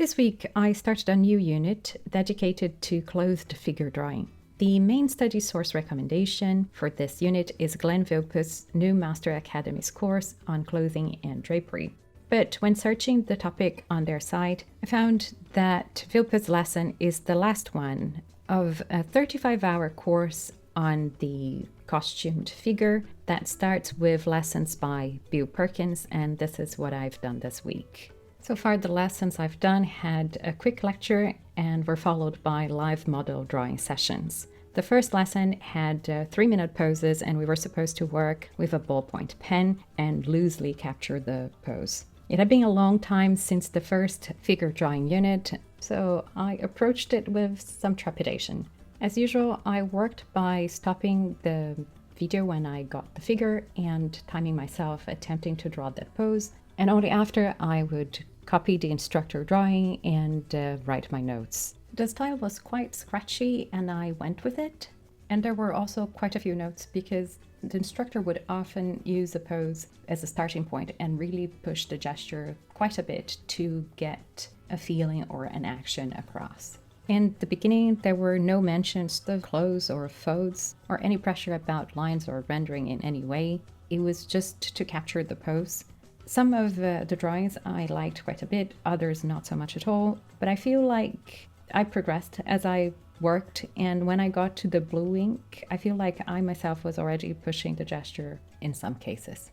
This week, I started a new unit dedicated to clothed figure drawing. The main study source recommendation for this unit is Glenn Vilpus' new Master Academy's course on clothing and drapery. But when searching the topic on their site, I found that Vilpus' lesson is the last one of a 35-hour course on the costumed figure that starts with lessons by Bill Perkins, and this is what I've done this week. So far, the lessons I've done had a quick lecture and were followed by live model drawing sessions. The first lesson had 3-minute poses, and we were supposed to work with a ballpoint pen and loosely capture the pose. It had been a long time since the first figure drawing unit, so I approached it with some trepidation. As usual, I worked by stopping the video when I got the figure and timing myself attempting to draw that pose, and only after I would copy the instructor drawing and write my notes. The style was quite scratchy and I went with it. And there were also quite a few notes because the instructor would often use a pose as a starting point and really push the gesture quite a bit to get a feeling or an action across. In the beginning, there were no mentions of clothes or folds or any pressure about lines or rendering in any way. It was just to capture the pose. Some of the drawings I liked quite a bit, others not so much at all, but I feel like I progressed as I worked, and when I got to the blue ink, I feel like I myself was already pushing the gesture in some cases.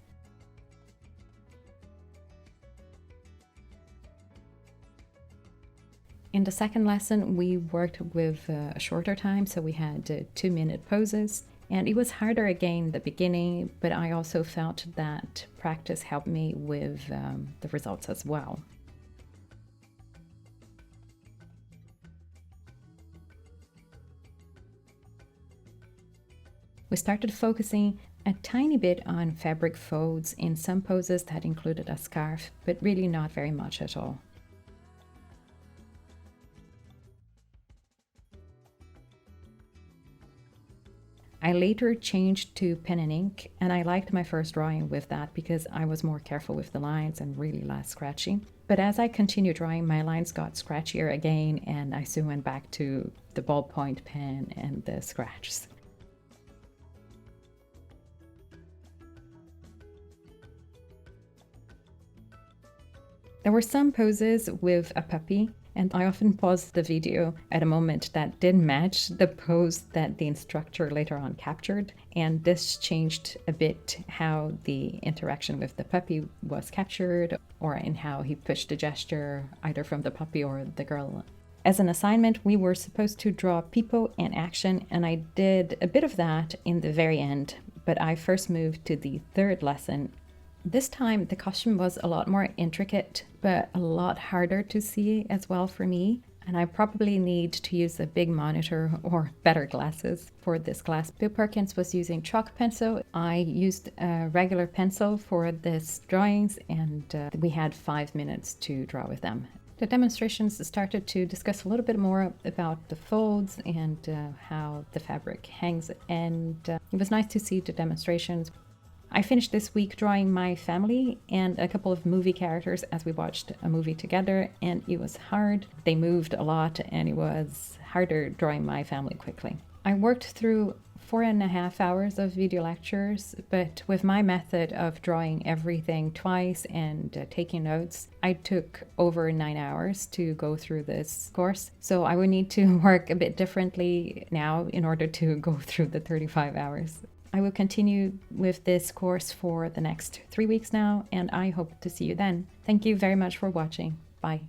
In the second lesson, we worked with a shorter time, so we had 2-minute poses. And it was harder again in the beginning, but I also felt that practice helped me with the results as well. We started focusing a tiny bit on fabric folds in some poses that included a scarf, but really not very much at all. I later changed to pen and ink, and I liked my first drawing with that because I was more careful with the lines and really less scratchy. But as I continued drawing, my lines got scratchier again, and I soon went back to the ballpoint pen and the scratches. There were some poses with a puppy, and I often paused the video at a moment that didn't match the pose that the instructor later on captured, and this changed a bit how the interaction with the puppy was captured or in how he pushed the gesture either from the puppy or the girl. As an assignment, we were supposed to draw people and action, and I did a bit of that in the very end, but I first moved to the third lesson. This time, the costume was a lot more intricate, but a lot harder to see as well for me. And I probably need to use a big monitor or better glasses for this class. Bill Perkins was using chalk pencil. I used a regular pencil for this drawings, and we had 5 minutes to draw with them. The demonstrations started to discuss a little bit more about the folds and how the fabric hangs, and it was nice to see the demonstrations. I finished this week drawing my family and a couple of movie characters as we watched a movie together, and it was hard. They moved a lot, and it was harder drawing my family quickly. I worked through 4.5 hours of video lectures, but with my method of drawing everything twice and taking notes, I took over 9 hours to go through this course. So I would need to work a bit differently now in order to go through the 35 hours. I will continue with this course for the next 3 weeks now, and I hope to see you then. Thank you very much for watching. Bye.